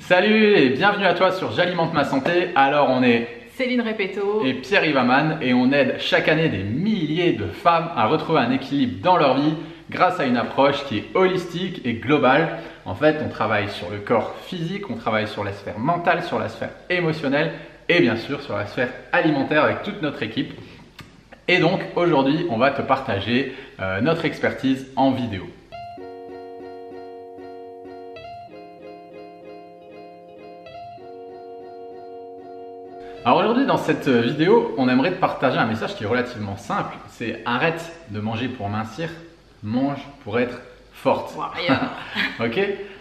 Salut et bienvenue à toi sur J'alimente ma santé. Alors on est Céline Repetto et Pierre Ivaman et on aide chaque année des milliers de femmes à retrouver un équilibre dans leur vie grâce à une approche qui est holistique et globale. En fait, on travaille sur le corps physique, on travaille sur la sphère mentale, sur la sphère émotionnelle et bien sûr sur la sphère alimentaire avec toute notre équipe. Et donc aujourd'hui, on va te partager notre expertise en vidéo. Alors aujourd'hui dans cette vidéo, on aimerait te partager un message qui est relativement simple. C'est arrête de manger pour mincir, mange pour être forte. Ok.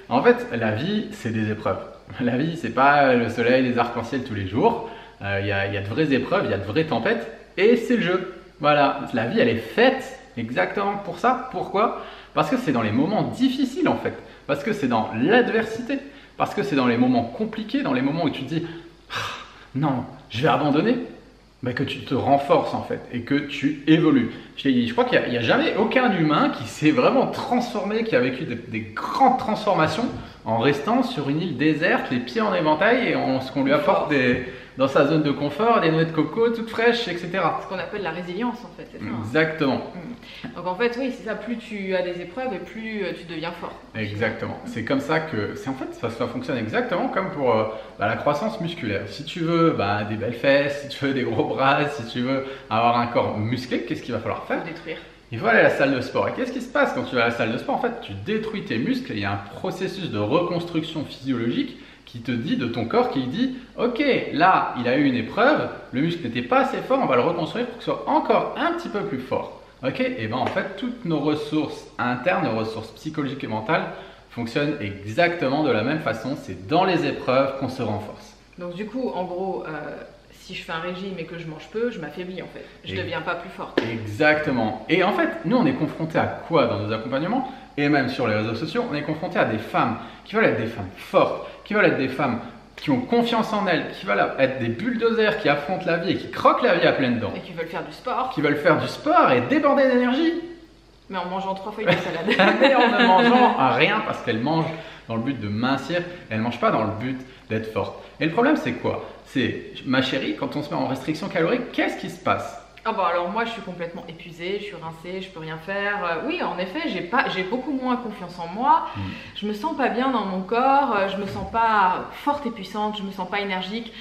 En fait, la vie, c'est des épreuves. La vie, c'est pas le soleil, les arcs-en-ciel tous les jours. Il y a de vraies épreuves, il y a de vraies tempêtes et c'est le jeu. Voilà, la vie, elle est faite exactement pour ça. Pourquoi? Parce que c'est dans les moments difficiles en fait. Parce que c'est dans l'adversité. Parce que c'est dans les moments compliqués, dans les moments où tu te dis non, je vais abandonner, que tu te renforces en fait et que tu évolues. Je crois qu'il n'y a jamais aucun humain qui s'est vraiment transformé, qui a vécu des grandes transformations en restant sur une île déserte, les pieds en éventail et ce qu'on lui apporte dans sa zone de confort, des noix de coco toutes fraîches, etc. Ce qu'on appelle la résilience en fait. Exactement. Donc en fait, oui, c'est ça, plus tu as des épreuves et plus tu deviens fort. Exactement. C'est comme ça que, ça fonctionne exactement comme pour la croissance musculaire. Si tu veux des belles fesses, si tu veux des gros bras, si tu veux avoir un corps musclé, qu'est-ce qu'il va falloir faire? Détruire. Il faut aller à la salle de sport. Et qu'est-ce qui se passe quand tu vas à la salle de sport? En fait, tu détruis tes muscles et il y a un processus de reconstruction physiologique qui te dit, de ton corps, qui dit ok, là, il a eu une épreuve, le muscle n'était pas assez fort, on va le reconstruire pour qu'il soit encore un petit peu plus fort. Ok, et bien en fait, toutes nos ressources internes, nos ressources psychologiques et mentales fonctionnent exactement de la même façon. C'est dans les épreuves qu'on se renforce. Donc du coup, en gros, si je fais un régime et que je mange peu, je m'affaiblis en fait. Je ne deviens pas plus forte. Exactement. Et en fait, nous, on est confrontés à quoi dans nos accompagnements? Et même sur les réseaux sociaux, on est confronté à des femmes qui veulent être des femmes fortes, qui veulent être des femmes qui ont confiance en elles, qui veulent être des bulldozers qui affrontent la vie et qui croquent la vie à pleines dents. Et qui veulent faire du sport. Qui veulent faire du sport et déborder d'énergie. Mais en mangeant 3 feuilles de salade. Mais en ne mangeant rien parce qu'elles mangent dans le but de mincir, elles ne mangent pas dans le but d'être fortes. Et le problème, c'est quoi? C'est, ma chérie, quand on se met en restriction calorique, qu'est-ce qui se passe? Alors moi je suis complètement épuisée, je suis rincée, je peux rien faire. Oui, en effet, j'ai beaucoup moins confiance en moi. Je me sens pas bien dans mon corps, je me sens pas forte et puissante, je me sens pas énergique.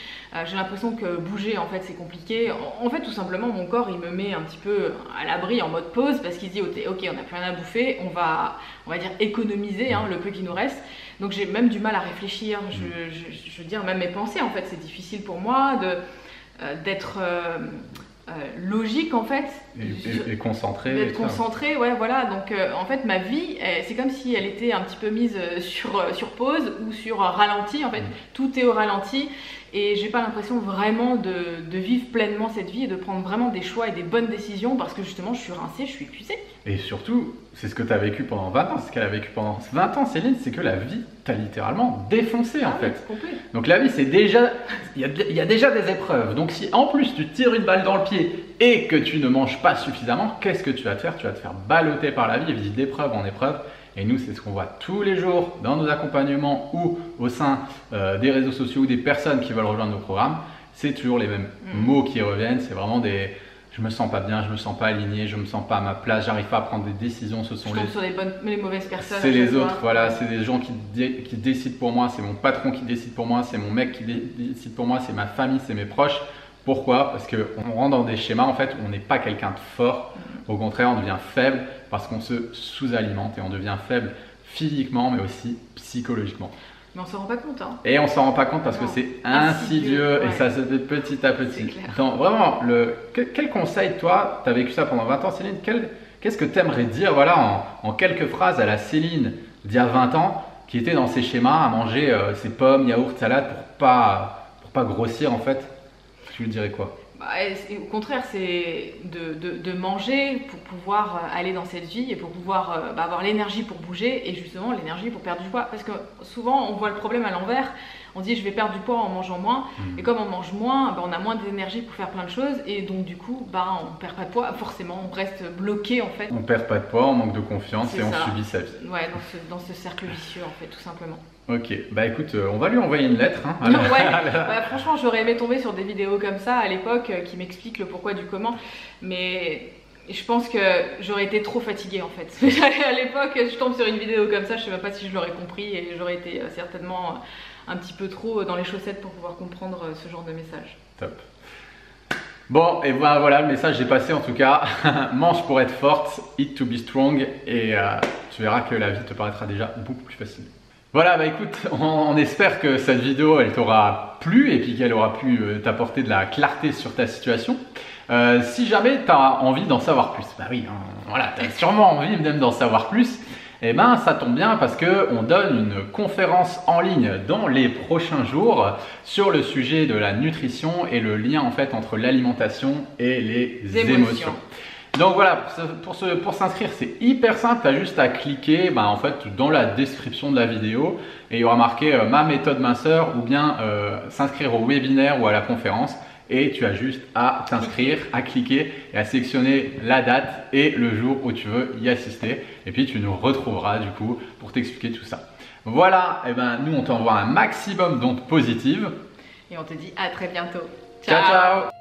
J'ai l'impression que bouger en fait c'est compliqué. En fait tout simplement mon corps il me met un petit peu à l'abri en mode pause parce qu'il se dit ok, on n'a plus rien à bouffer, on va dire économiser le peu qui nous reste. Donc j'ai même du mal à réfléchir. Je veux dire même mes pensées en fait c'est difficile pour moi d'être logique en fait et concentré, d'être concentré, ouais, voilà. Donc en fait ma vie c'est comme si elle était un petit peu mise sur pause ou sur ralenti en fait. Tout est au ralenti et j'ai pas l'impression vraiment de vivre pleinement cette vie et de prendre vraiment des choix et des bonnes décisions parce que justement je suis rincée, je suis épuisée. Et surtout c'est ce que tu as vécu pendant 20 ans, ce qu'elle a vécu pendant 20 ans Céline, c'est que la vie t'a littéralement défoncé en fait. Complet. Donc la vie c'est déjà, il y a déjà des épreuves. Donc si en plus tu tires une balle dans le pied et que tu ne manges pas suffisamment, qu'est-ce que tu vas te faire? Tu vas te faire balloter par la vie et vivre d'épreuve en épreuve. Et nous, c'est ce qu'on voit tous les jours dans nos accompagnements ou au sein des réseaux sociaux ou des personnes qui veulent rejoindre nos programmes. C'est toujours les mêmes mots qui reviennent. C'est vraiment des « je me sens pas bien, je me sens pas aligné, je me sens pas à ma place, j'arrive pas à prendre des décisions ». Ce sont sur les mauvaises personnes. C'est les autres, voilà. C'est des gens qui décident pour moi. C'est mon patron qui décide pour moi. C'est mon mec qui décide pour moi. C'est ma famille, c'est mes proches. Pourquoi? Parce qu'on rentre dans des schémas en fait où on n'est pas quelqu'un de fort. Au contraire, on devient faible parce qu'on se sous-alimente et on devient faible physiquement mais aussi psychologiquement. Mais on s'en rend pas compte. Et on s'en rend pas compte parce que c'est insidieux et ça se fait petit à petit. Donc vraiment, quel conseil, toi, tu as vécu ça pendant 20 ans Céline, qu'est-ce que tu aimerais dire en quelques phrases à la Céline d'il y a 20 ans qui était dans ces schémas à manger ses pommes, yaourts, salades pour pas grossir en fait? Tu lui dirais quoi? Au contraire, c'est de manger pour pouvoir aller dans cette vie et pour pouvoir avoir l'énergie pour bouger et justement l'énergie pour perdre du poids. Parce que souvent, on voit le problème à l'envers. On dit je vais perdre du poids en mangeant moins. Et comme on mange moins, on a moins d'énergie pour faire plein de choses. Et donc du coup, on perd pas de poids. Forcément, on reste bloqué en fait. On perd pas de poids, on manque de confiance et on subit sa vie. Ouais, dans ce cercle vicieux en fait, tout simplement. Ok, bah écoute, on va lui envoyer une lettre. Hein, ouais, franchement, j'aurais aimé tomber sur des vidéos comme ça à l'époque qui m'expliquent le pourquoi du comment. Mais je pense que j'aurais été trop fatiguée en fait. À l'époque, je tombe sur une vidéo comme ça, je sais même pas si je l'aurais compris et j'aurais été certainement un petit peu trop dans les chaussettes pour pouvoir comprendre ce genre de message. Top. Bon, et ben voilà, le message est passé en tout cas. Mange pour être forte, eat to be strong, et tu verras que la vie te paraîtra déjà beaucoup plus facile. Voilà, bah écoute, on espère que cette vidéo elle t'aura plu et puis qu'elle aura pu t'apporter de la clarté sur ta situation. Si jamais tu as envie d'en savoir plus, bah oui, hein, voilà, tu as sûrement envie même d'en savoir plus. Et ben ça tombe bien parce qu'on donne une conférence en ligne dans les prochains jours sur le sujet de la nutrition et le lien en fait entre l'alimentation et les émotions. Donc voilà, pour s'inscrire c'est hyper simple, tu as juste à cliquer en fait, dans la description de la vidéo et il y aura marqué ma méthode minceur ou bien s'inscrire au webinaire ou à la conférence. Et tu as juste à t'inscrire, à cliquer et à sélectionner la date et le jour où tu veux y assister. Et puis tu nous retrouveras du coup pour t'expliquer tout ça. Voilà, et ben nous on t'envoie un maximum d'ondes positives. Et on te dit à très bientôt. Ciao ciao.